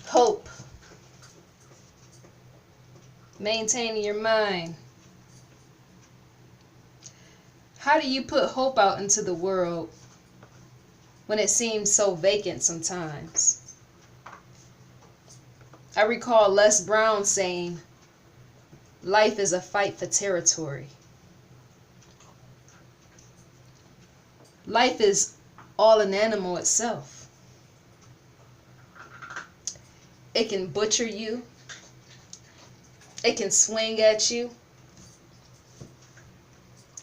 Hope. Maintaining your mind. How do you put hope out into the world when it seems so vacant sometimes? I recall Les Brown saying, life is a fight for territory. Life is all an animal itself. It can butcher you. It can swing at you.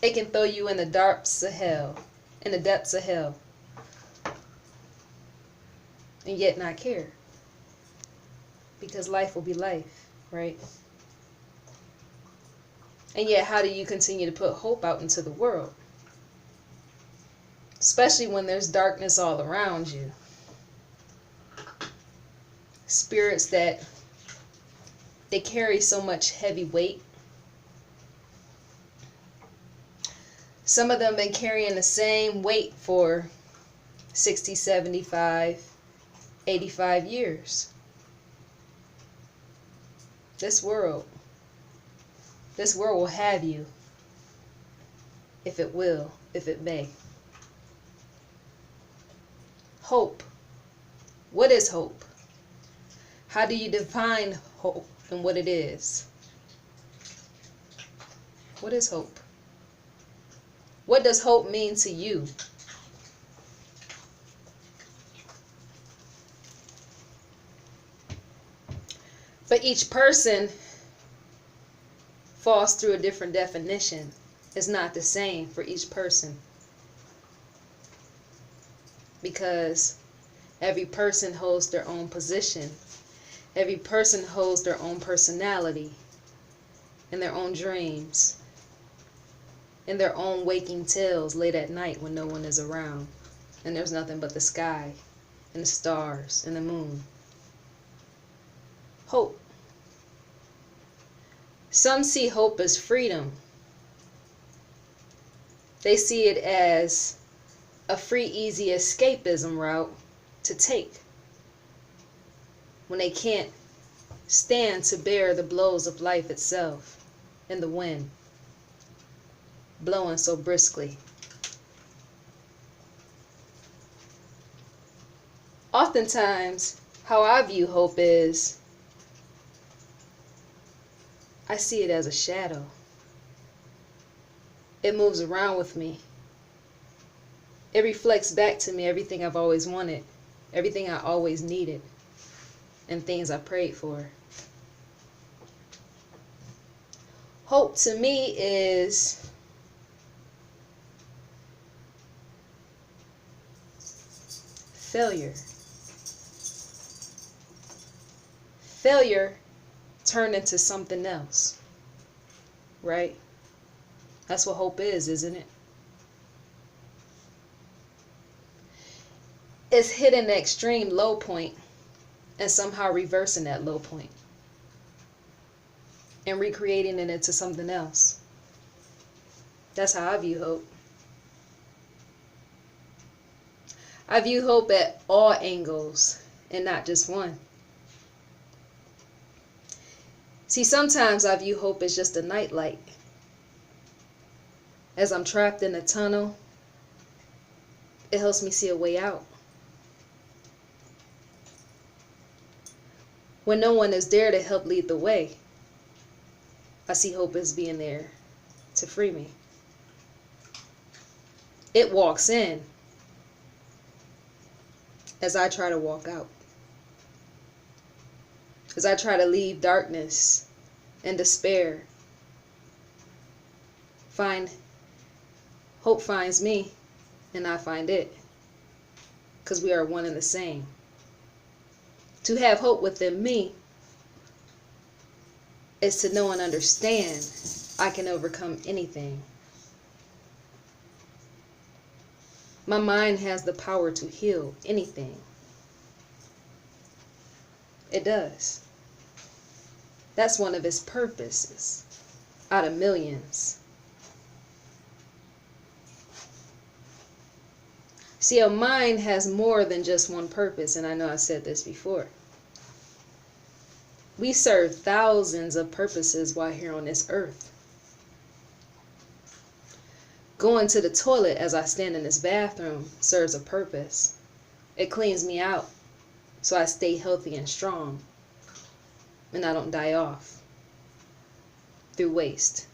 It can throw you in the depths of hell, and yet not care. Because life will be life, right? And yet, how do you continue to put hope out into the world? Especially when there's darkness all around you. Spirits that they carry so much heavy weight. Some of them been carrying the same weight for 60, 75, 85 years. This world will have you, if it will, if it may. Hope. What is hope? How do you define hope and what it is? What is hope? What does hope mean to you? But each person falls through a different definition. It's not the same for each person. Because every person holds their own position. Every person holds their own personality and their own dreams and their own waking tales late at night when no one is around and there's nothing but the sky and the stars and the moon. Hope. Some see hope as freedom. They see it as a free, easy escapism route to take when they can't stand to bear the blows of life itself and the wind blowing so briskly. Oftentimes, how I view hope is I see it as a shadow. It moves around with me. It reflects back to me everything I've always wanted, everything I always needed, and things I prayed for. Hope to me is failure. Failure turned into something else, right? That's what hope is, isn't it? It's hitting the extreme low point and somehow reversing that low point and recreating it into something else. That's how I view hope. I view hope at all angles and not just one. See, sometimes I view hope as just a nightlight. As I'm trapped in a tunnel, it helps me see a way out. When no one is there to help lead the way, I see hope as being there to free me. It walks in as I try to walk out. As I try to leave darkness and despair, hope finds me and I find it, because we are one and the same. To have hope within me is to know and understand I can overcome anything. My mind has the power to heal anything. It does. That's one of its purposes, out of millions. See, a mind has more than just one purpose, and I know I said this before. We serve thousands of purposes while here on this earth. Going to the toilet as I stand in this bathroom serves a purpose. It cleans me out so I stay healthy and strong and I don't die off through waste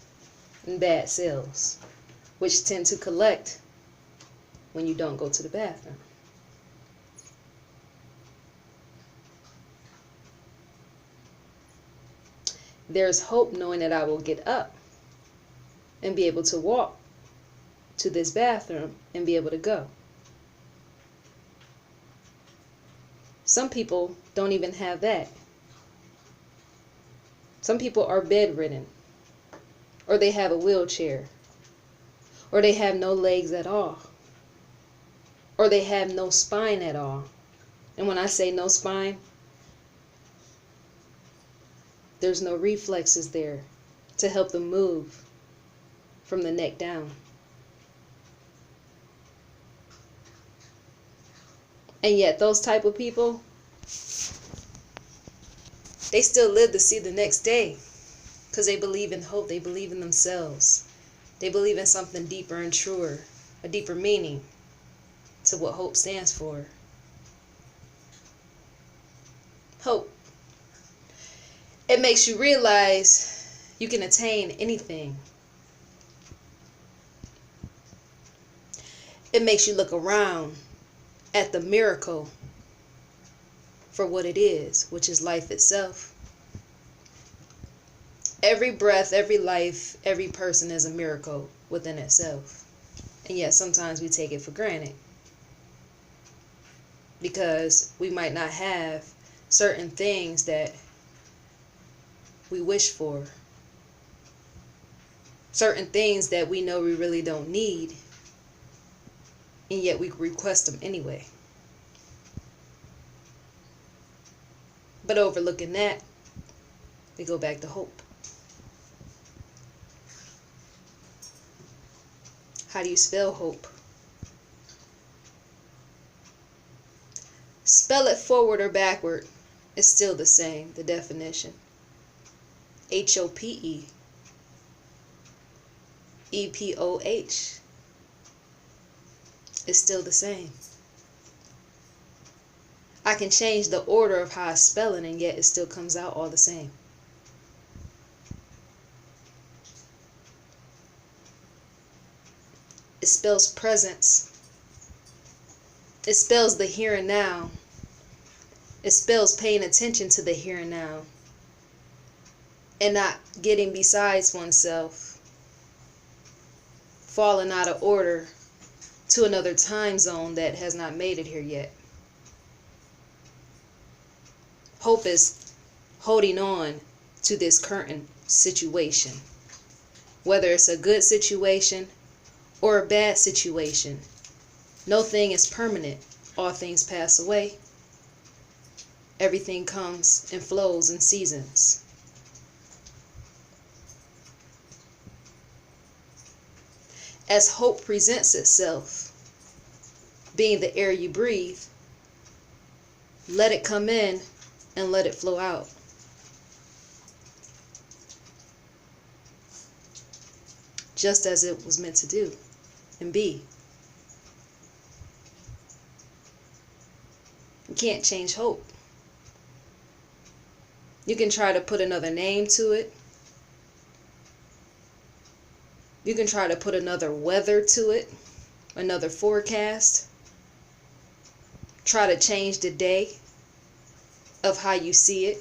and bad cells, which tend to collect when you don't go to the bathroom. There's hope knowing that I will get up and be able to walk to this bathroom and be able to go. Some people don't even have that. Some people are bedridden, or they have a wheelchair, or they have no legs at all, or they have no spine at all. And when I say no spine, there's no reflexes there to help them move from the neck down. And yet those type of people, they still live to see the next day because they believe in hope. They believe in themselves. They believe in something deeper and truer, a deeper meaning to what hope stands for. Hope. It makes you realize you can attain anything. It makes you look around at the miracle for what it is, which is life itself. Every breath, every life, every person is a miracle within itself. And yet sometimes we take it for granted because we might not have certain things that we wish for, certain things that we know we really don't need, and yet we request them anyway. But overlooking that, we go back to hope. How do you spell hope? Spell it forward or backward, it's still the same, the definition. H-O-P-E. E-P-O-H. It's still the same. I can change the order of how I spell it and yet it still comes out all the same. It spells presence. It spells the here and now. It spells paying attention to the here and now and not getting besides oneself, falling out of order to another time zone that has not made it here yet. Hope is holding on to this current situation, whether it's a good situation or a bad situation. No thing is permanent. All things pass away. Everything comes and flows in seasons. As hope presents itself, being the air you breathe, let it come in and let it flow out. Just as it was meant to do and be. You can't change hope. You can try to put another name to it. You can try to put another weather to it, another forecast. Try to change the day of how you see it.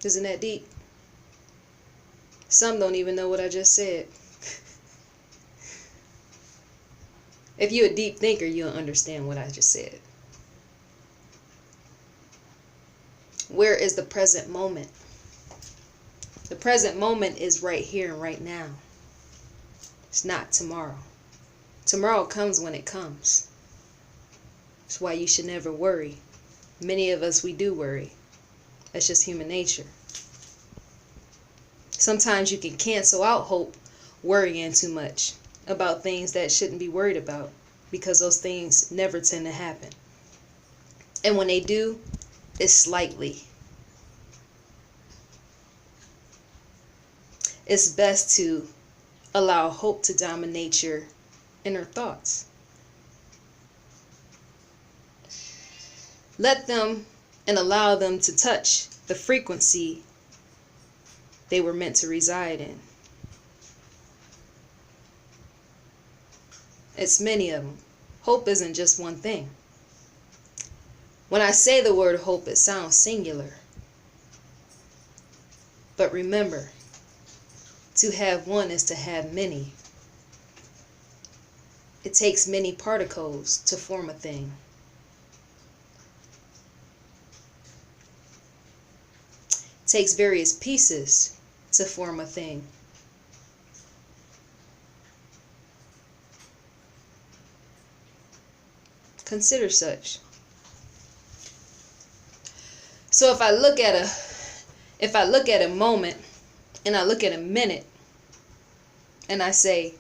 Isn't that deep? Some don't even know what I just said. If you're a deep thinker, you'll understand what I just said. Where is the present moment? The present moment is right here and right now. It's not tomorrow. Tomorrow comes when it comes. That's why you should never worry. Many of us, we do worry. That's just human nature. Sometimes you can cancel out hope worrying too much about things that shouldn't be worried about because those things never tend to happen. And when they do, it's slightly. It's best to allow hope to dominate your inner thoughts. Let them and allow them to touch the frequency they were meant to reside in. It's many of them. Hope isn't just one thing. When I say the word hope, it sounds singular. But remember, to have one is to have many. It takes many particles to form a thing. It takes various pieces to form a thing. Consider such. So if I look at a moment and I look at a minute and I say,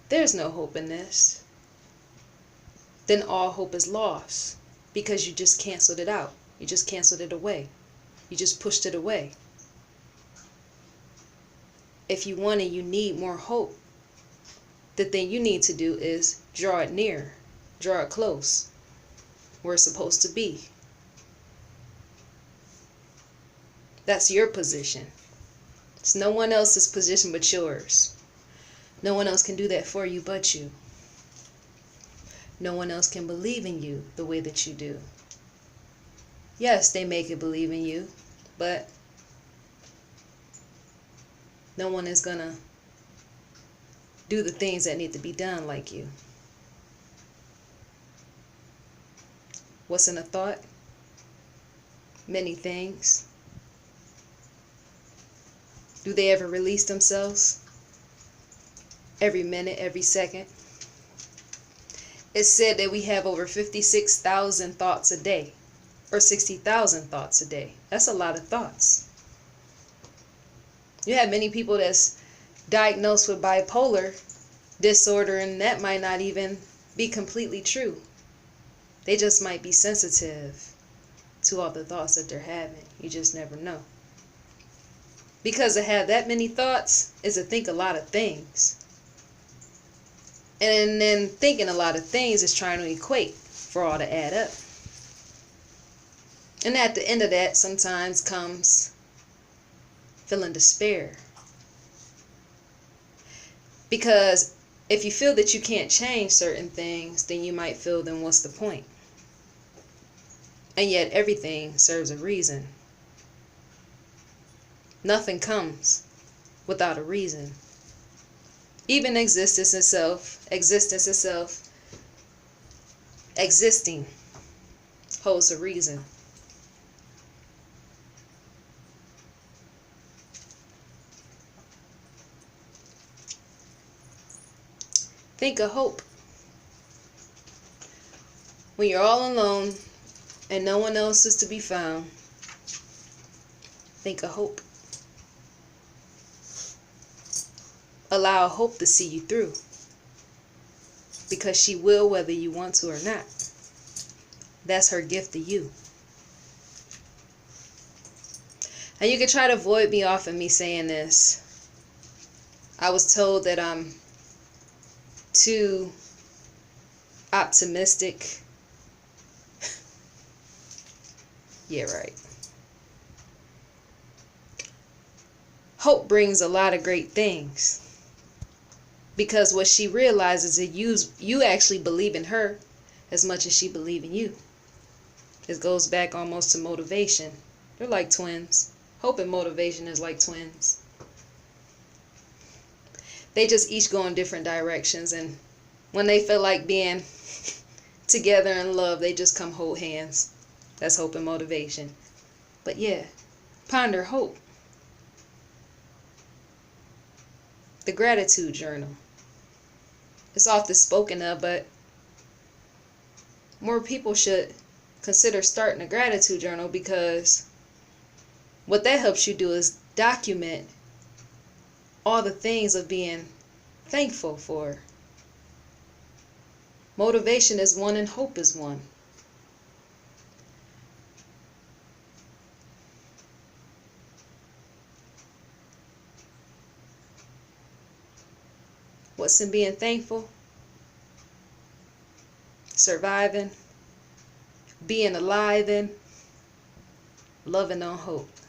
there's no hope in this, then all hope is lost because you just canceled it out. You just canceled it away. You just pushed it away. If you want and you need more hope, the thing you need to do is draw it near, draw it close, where it's supposed to be. That's your position. It's no one else's position but yours. No one else can do that for you but you. No one else can believe in you the way that you do. Yes, they make it believe in you, but no one is gonna do the things that need to be done like you. What's in a thought? Many things. Do they ever release themselves? Every minute, every second. It's said that we have over 56,000 thoughts a day, or 60,000 thoughts a day. That's a lot of thoughts. You have many people that's diagnosed with bipolar disorder, and that might not even be completely true. They just might be sensitive to all the thoughts that they're having. You just never know. Because to have that many thoughts is to think a lot of things. And then thinking a lot of things is trying to equate for all to add up. And at the end of that sometimes comes feeling despair. Because if you feel that you can't change certain things, then you might feel, then what's the point? And yet everything serves a reason. Nothing comes without a reason. Even existence itself, existing holds a reason. Think of hope. When you're all alone and no one else is to be found, think of hope. Allow hope to see you through, because she will whether you want to or not. That's her gift to you. And you can try to avoid me off of me saying this. I was told that I'm too optimistic. Yeah, right. Hope brings a lot of great things. Because what she realizes is you actually believe in her as much as she believes in you. It goes back almost to motivation. They're like twins. Hope and motivation is like twins. They just each go in different directions, and when they feel like being together in love, they just come hold hands. That's hope and motivation. But yeah, ponder hope. The gratitude journal. It's often spoken of, but more people should consider starting a gratitude journal, because what that helps you do is document all the things of being thankful for. Motivation is one and hope is one. What's in being thankful? Surviving, being alive, and loving on hope.